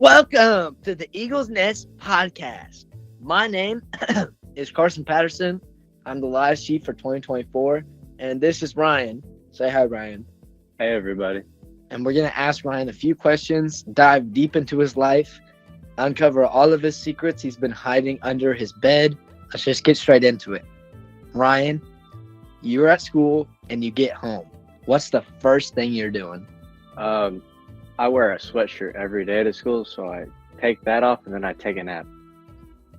Welcome to the Eagles Nest podcast. My name is Carson Patterson. I'm the lives chief for 2024, and this is Ryan. Say hi, Ryan. Hey, everybody. And we're going to ask Ryan a few questions, dive deep into his life, uncover all of his secrets he's been hiding under his bed. Let's just get straight into it. Ryan, you're at school and you get home. What's the first thing you're doing? I wear a sweatshirt every day to school, so I take that off and then I take a nap.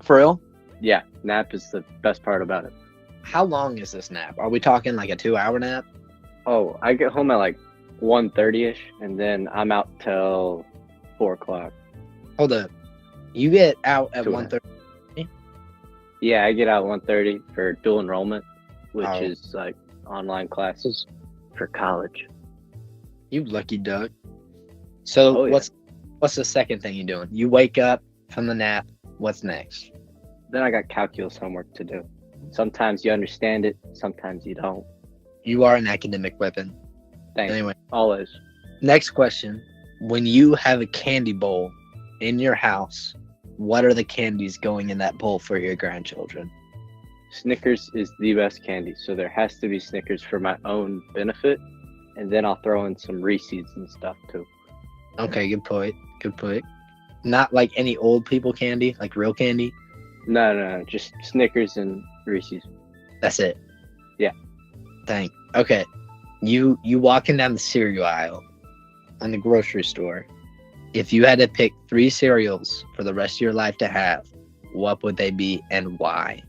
For real? Yeah, nap is the best part about it. How long is this nap? Are we talking like a 2-hour nap? Oh, I get home at like 1:30ish, and then I'm out till 4 o'clock. Hold up. You get out at 2:30. 1:30? Yeah, I get out at 1:30 for dual enrollment, which Oh. is like online classes for college. You lucky duck. So Oh, yeah. what's the second thing you're doing? You wake up from the nap. What's next? Then I got calculus homework to do. Sometimes you understand it, sometimes you don't. You are an academic weapon. Thanks. Anyway, Always. next question. When you have a candy bowl in your house, what are the candies going in that bowl for your grandchildren? Snickers is the best candy, so there has to be Snickers for my own benefit, and then I'll throw in some Reese's and stuff too. Okay, good point. Good point. Not like any old people candy, like real candy. No, just Snickers and Reese's. That's it. Yeah. Dang. Okay. You walking down the cereal aisle in the grocery store. If you had to pick 3 cereals for the rest of your life to have, what would they be and why?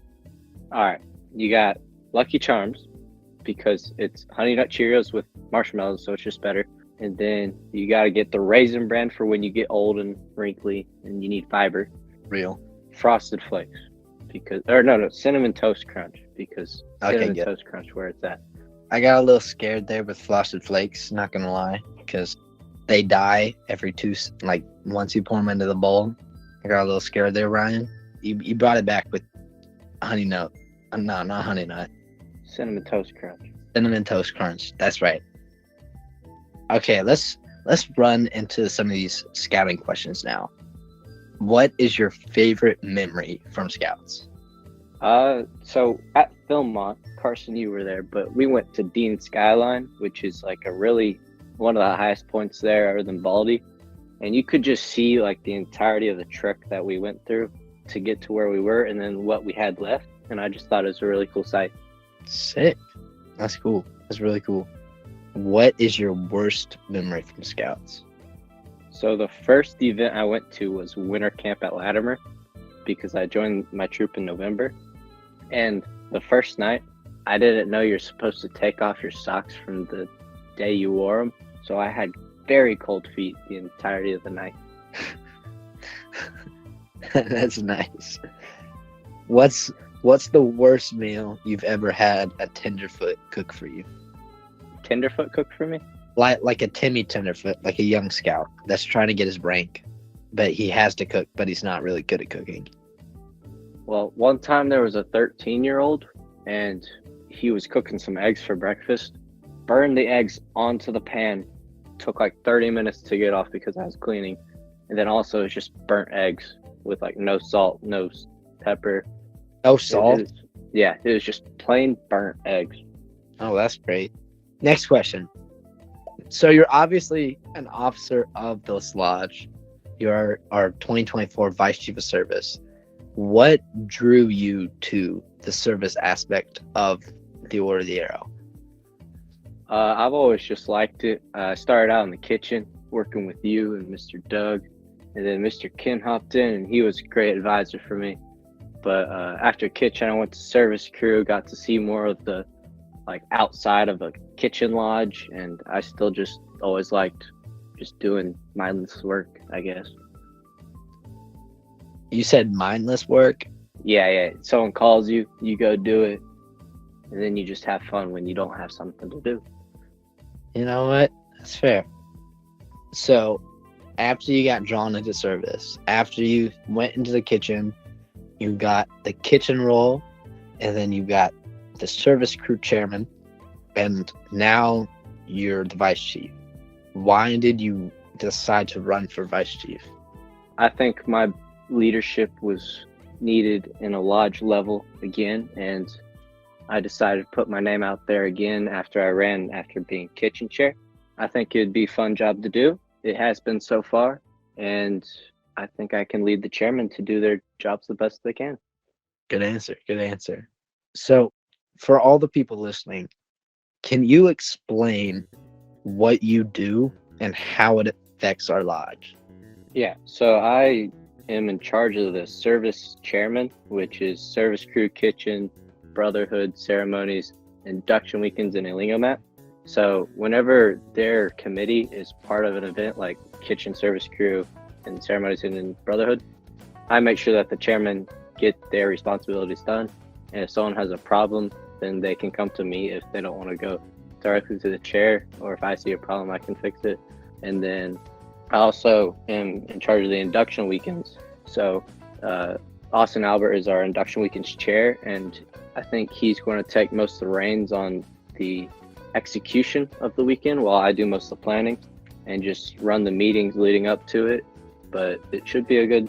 All right, you got Lucky Charms because it's Honey Nut Cheerios with marshmallows, so it's just better. And then you got to get the Raisin Bran for when you get old and wrinkly and you need fiber. Real. Frosted Flakes no, Cinnamon Toast Crunch because Okay, Cinnamon good. Toast Crunch where it's at. I got a little scared there with Frosted Flakes, not gonna lie, because they die every once you pour them into the bowl. I got a little scared there, Ryan. You brought it back with Honey Nut. No, not Honey Nut. Cinnamon Toast Crunch. Cinnamon Toast Crunch. That's right. Okay, let's run into some of these scouting questions now. What is your favorite memory from Scouts? So at Philmont, Carson, you were there, but we went to Dean Skyline, which is like one of the highest points there other than Baldy. And you could just see like the entirety of the trek that we went through to get to where we were and then what we had left. And I just thought it was a really cool sight. Sick. That's cool. That's really cool. What is your worst memory from Scouts? So the first event I went to was winter camp at Latimer because I joined my troop in November. And the first night, I didn't know you're supposed to take off your socks from the day you wore them. So I had very cold feet the entirety of the night. That's nice. What's the worst meal you've ever had a tenderfoot cook for you? Tenderfoot cooked for me? Like a Timmy Tenderfoot, like a young scout that's trying to get his rank, but he has to cook, but he's not really good at cooking. Well, one time there was a 13-year-old and he was cooking some eggs for breakfast. Burned the eggs onto the pan. Took like 30 minutes to get off because I was cleaning. And then also it's just burnt eggs with like no salt, no pepper. No salt? It was just plain burnt eggs. Oh, that's great. Next question. So you're obviously an officer of the Lodge. You're our 2024 Vice Chief of Service. What drew you to the service aspect of the Order of the Arrow? I've always just liked it. I started out in the kitchen working with you and Mr. Doug. And then Mr. Ken hopped in and he was a great advisor for me. But after kitchen, I went to service crew, got to see more of the outside of a kitchen lodge, and I still just always liked just doing mindless work, I guess. You said mindless work? Yeah. Someone calls you, you go do it, and then you just have fun when you don't have something to do. You know what? That's fair. So, after you got drawn into service, after you went into the kitchen, you got the kitchen role, and then you got the service crew chairman, and now you're the vice chief. Why did you decide to run for vice chief? I think my leadership was needed in a lodge level again, and I decided to put my name out there again after I ran after being kitchen chair. I think it'd be a fun job to do. It has been so far, and I think I can lead the chairman to do their jobs the best they can. Good answer. Good answer. So, for all the people listening, can you explain what you do and how it affects our lodge? Yeah, so I am in charge of the service chairman, which is service crew, kitchen, brotherhood, ceremonies, induction weekends, and Elingo Mat. So whenever their committee is part of an event like kitchen, service crew, and ceremonies and in brotherhood, I make sure that the chairman get their responsibilities done. And if someone has a problem, then they can come to me if they don't want to go directly to the chair, or if I see a problem, I can fix it. And then I also am in charge of the induction weekends. So Austin Albert is our induction weekends chair, and I think he's going to take most of the reins on the execution of the weekend while I do most of the planning and just run the meetings leading up to it. But it should be a good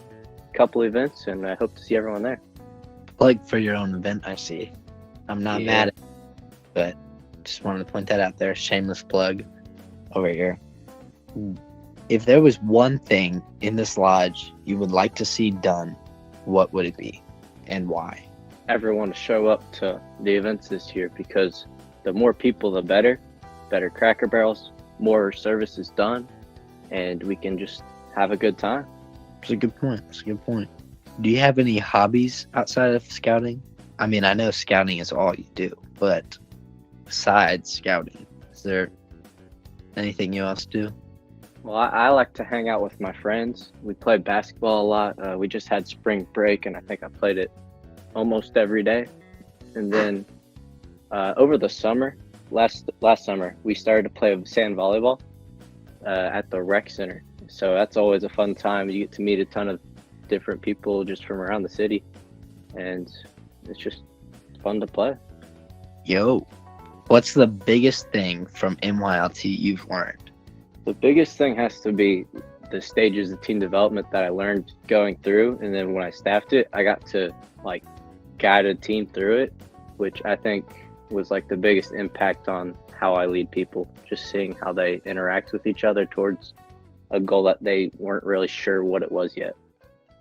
couple events, and I hope to see everyone there. Like for your own event, I see. I'm not mad at it, but just wanted to point that out there. Shameless plug over here. If there was one thing in this lodge you would like to see done, what would it be and why? Everyone to show up to the events this year, because the more people, the better. Better Cracker Barrels, more services done, and we can just have a good time. That's a good point. That's a good point. Do you have any hobbies outside of scouting? I mean, I know scouting is all you do, but besides scouting, is there anything you else do? Well, I like to hang out with my friends. We play basketball a lot. We just had spring break, and I think I played it almost every day. And then over the summer, last summer, we started to play sand volleyball at the rec center. So that's always a fun time. You get to meet a ton of different people just from around the city, and it's just fun to play. Yo, what's the biggest thing from MYLT you've learned? The biggest thing has to be the stages of team development that I learned going through, and then when I staffed it, I got to like guide a team through it, which I think was like the biggest impact on how I lead people, just seeing how they interact with each other towards a goal that they weren't really sure what it was yet.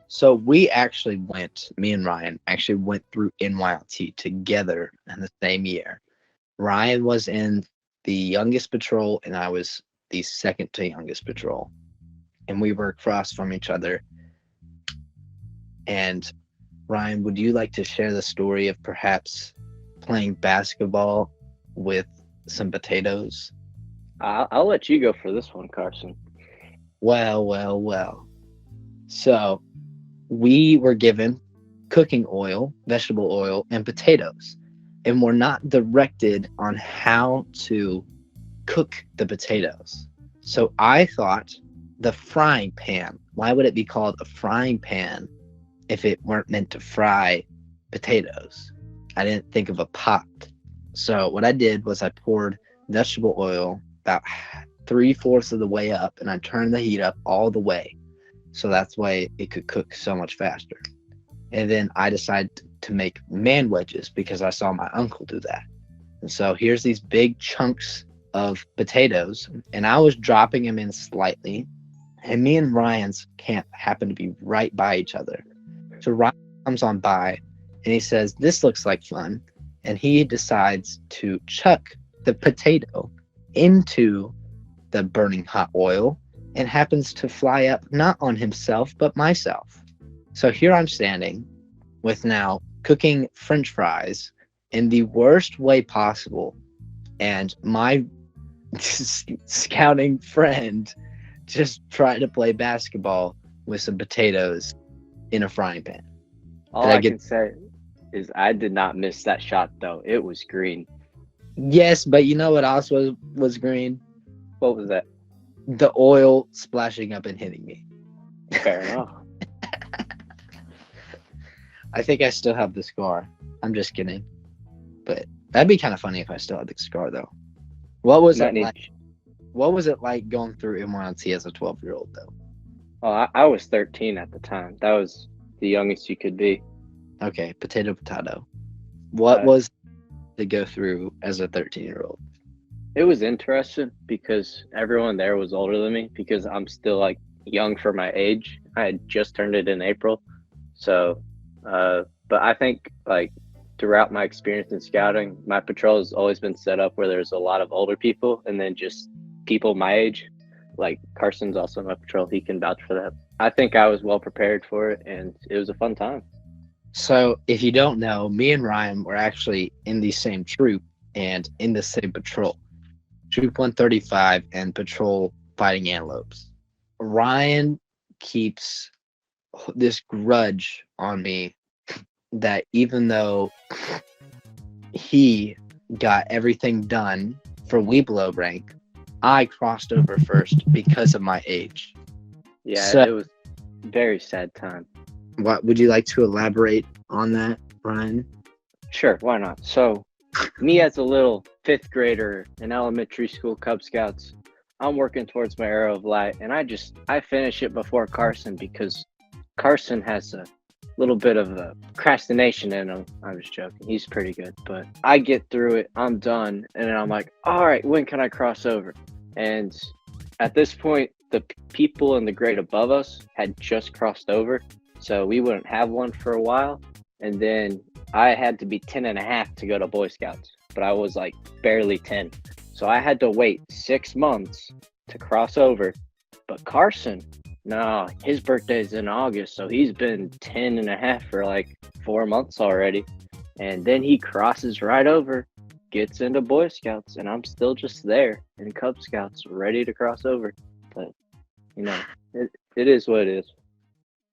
So me and Ryan actually went through NYLT together in the same year. Ryan was in the youngest patrol and I was the second to youngest patrol. And we were across from each other. And Ryan, would you like to share the story of perhaps playing basketball with some potatoes? I'll let you go for this one, Carson. Well. So we were given cooking oil, vegetable oil, and potatoes. And we're not directed on how to cook the potatoes. So I thought the frying pan, why would it be called a frying pan if it weren't meant to fry potatoes? I didn't think of a pot. So what I did was I poured vegetable oil about 3/4 of the way up, and I turned the heat up all the way. So that's why it could cook so much faster. And then I decided to make man wedges because I saw my uncle do that. And so here's these big chunks of potatoes, and I was dropping them in slightly. And me and Ryan's camp happened to be right by each other. So Ryan comes on by and he says, "This looks like fun." And he decides to chuck the potato into the burning hot oil and happens to fly up not on himself, but myself. So here I'm standing with now cooking French fries in the worst way possible. And my scouting friend just tried to play basketball with some potatoes in a frying pan. All I can say is I did not miss that shot, though. It was green. Yes, but you know what else was green? What was that? The oil splashing up and hitting me. Fair enough. I think I still have the scar. I'm just kidding. But that'd be kind of funny if I still had the scar, though. What was it like? What was it like going through MYLT as a 12-year-old, though? Oh, I was 13 at the time. That was the youngest you could be. Okay, potato. What Uh, was to go through as a 13-year-old? it was interesting because everyone there was older than me because I'm still like young for my age. I had just turned it in April. So, but I think like throughout my experience in scouting, my patrol has always been set up where there's a lot of older people and then just people my age. Like Carson's also my patrol. He can vouch for that. I think I was well prepared for it and it was a fun time. So, if you don't know, me and Ryan were actually in the same troop and in the same patrol. Troop 135 and patrol fighting antelopes. Ryan keeps this grudge on me that even though he got everything done for Weeblo rank, I crossed over first because of my age. Yeah, So, it was a very sad time. what would you like to elaborate on that, Ryan? Sure, why not? So, me as a little fifth grader in elementary school Cub Scouts, I'm working towards my arrow of light, and I finish it before Carson because Carson has a little bit of a procrastination in him. I was joking. He's pretty good, but I get through it. I'm done, and then I'm like, all right, when can I cross over? And at this point, the people in the grade above us had just crossed over, so we wouldn't have one for a while. And then I had to be 10 and a half to go to Boy Scouts, but I was like barely 10. So I had to wait 6 months to cross over. But Carson, no, his birthday's in August, so he's been 10 and a half for like 4 months already. And then he crosses right over, gets into Boy Scouts, and I'm still just there in Cub Scouts, ready to cross over. But, you know, it is what it is.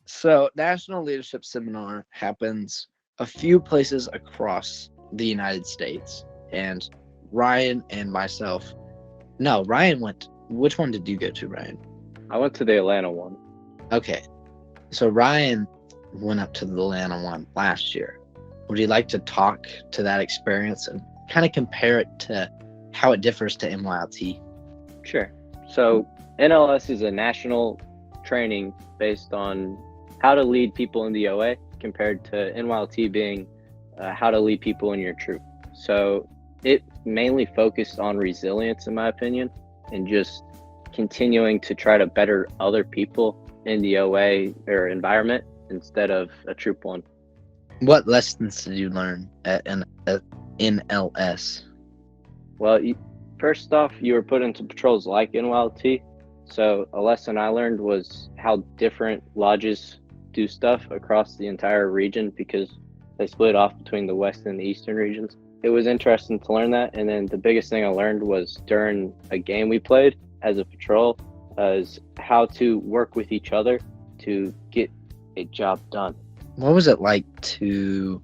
So, National Leadership Seminar happens a few places across the United States, and Ryan and myself. No, Ryan went. Which one did you go to, Ryan? I went to the Atlanta one. Okay, so Ryan went up to the Atlanta one last year. Would you like to talk to that experience and kind of compare it to how it differs to MYLT? Sure. So NLS is a national training based on how to lead people in the OA compared to NYLT being how to lead people in your troop. So it mainly focused on resilience, in my opinion, and just continuing to try to better other people in the OA or environment instead of a troop one. What lessons did you learn at NLS? Well, first off, you were put into patrols like NYLT. So a lesson I learned was how different lodges do stuff across the entire region because they split off between the west and the eastern regions. It was interesting to learn that. And then the biggest thing I learned was during a game we played as a patrol is how to work with each other to get a job done. What was it like to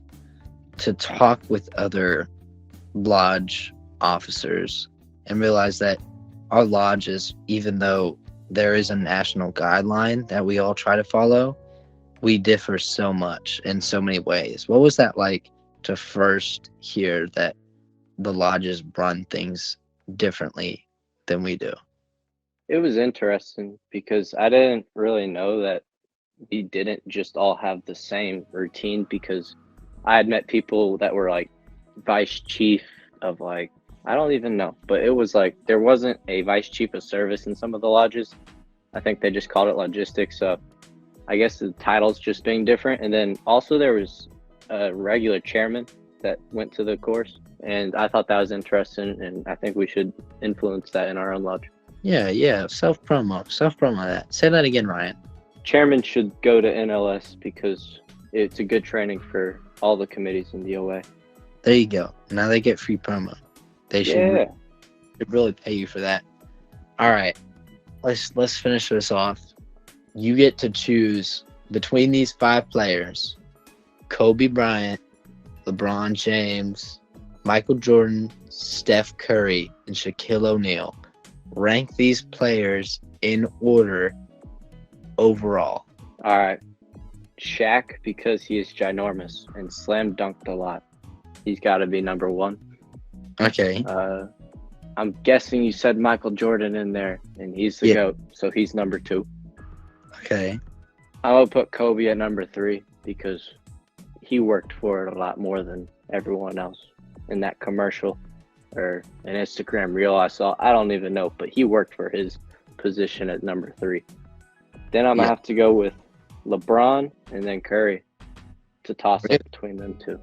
talk with other lodge officers and realize that our lodges, even though there is a national guideline that we all try to follow, we differ so much in so many ways? What was that like to first hear that the lodges run things differently than we do? It was interesting because I didn't really know that we didn't just all have the same routine because I had met people that were like vice chief of like, I don't even know, but it was like there wasn't a vice chief of service in some of the lodges. I think they just called it logistics. So I guess the titles just being different. And then also there was a regular chairman that went to the course. And I thought that was interesting. And I think we should influence that in our own lodge. Yeah. Self-promo that. Say that again, Ryan. Chairman should go to NLS because it's a good training for all the committees in the OA. There you go. Now they get free promo. They should really pay you for that. All right. Let's finish this off. You get to choose between these 5 players: Kobe Bryant, LeBron James, Michael Jordan, Steph Curry, and Shaquille O'Neal. Rank these players in order overall. All right. Shaq, because he is ginormous and slam dunked a lot. He's got to be number 1. Okay. I'm guessing you said Michael Jordan in there, and he's the GOAT, so he's number 2. Okay. I'm gonna put Kobe at number 3 because he worked for it a lot more than everyone else in that commercial or an Instagram reel I saw. I don't even know, but he worked for his position at number 3. Then I'm gonna Yeah. have to go with LeBron and then Curry to toss Really? up between them two.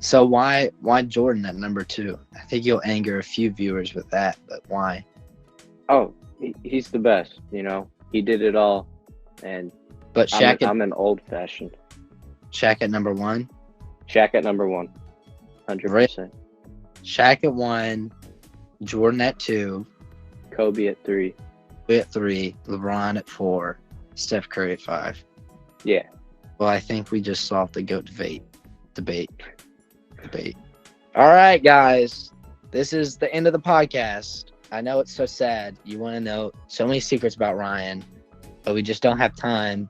So why Jordan at number 2? I think you'll anger a few viewers with that, but why? Oh, he's the best. You know, he did it all, and But Shaq I'm an old fashioned. Shaq at number 1. Shaq at number 1, 100%. Shaq at 1, Jordan at 2, Kobe at 3. Kobe at 3, LeBron at 4, Steph Curry at 5. Yeah. Well, I think we just solved the GOAT debate. All right, guys. This is the end of the podcast. I know it's so sad. You want to know so many secrets about Ryan, but we just don't have time.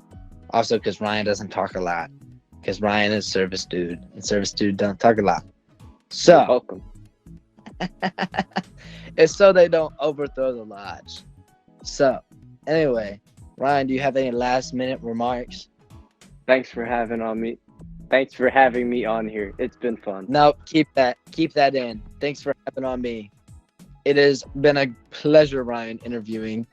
Also, because Ryan doesn't talk a lot. Because Ryan is service dude, and service dude don't talk a lot. You're So, welcome. it's so they don't overthrow the lodge. So, anyway, Ryan, do you have any last minute remarks? Thanks for having me. Thanks for having me on here. It's been fun. No, keep that in. Thanks for having on me. It has been a pleasure, Ryan, interviewing.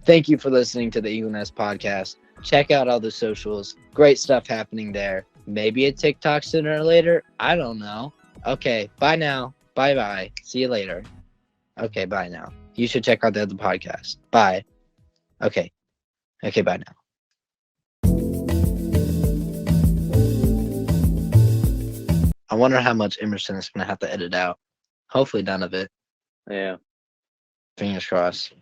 Thank you for listening to the Eagle Nest podcast. Check out all the socials. Great stuff happening there. Maybe a TikTok sooner or later. I don't know. Okay, bye now. Bye. See you later. Okay, bye now. You should check out the other podcast. Bye. Okay, bye now. I wonder how much Emerson is going to have to edit out. Hopefully none of it. Yeah. Fingers crossed.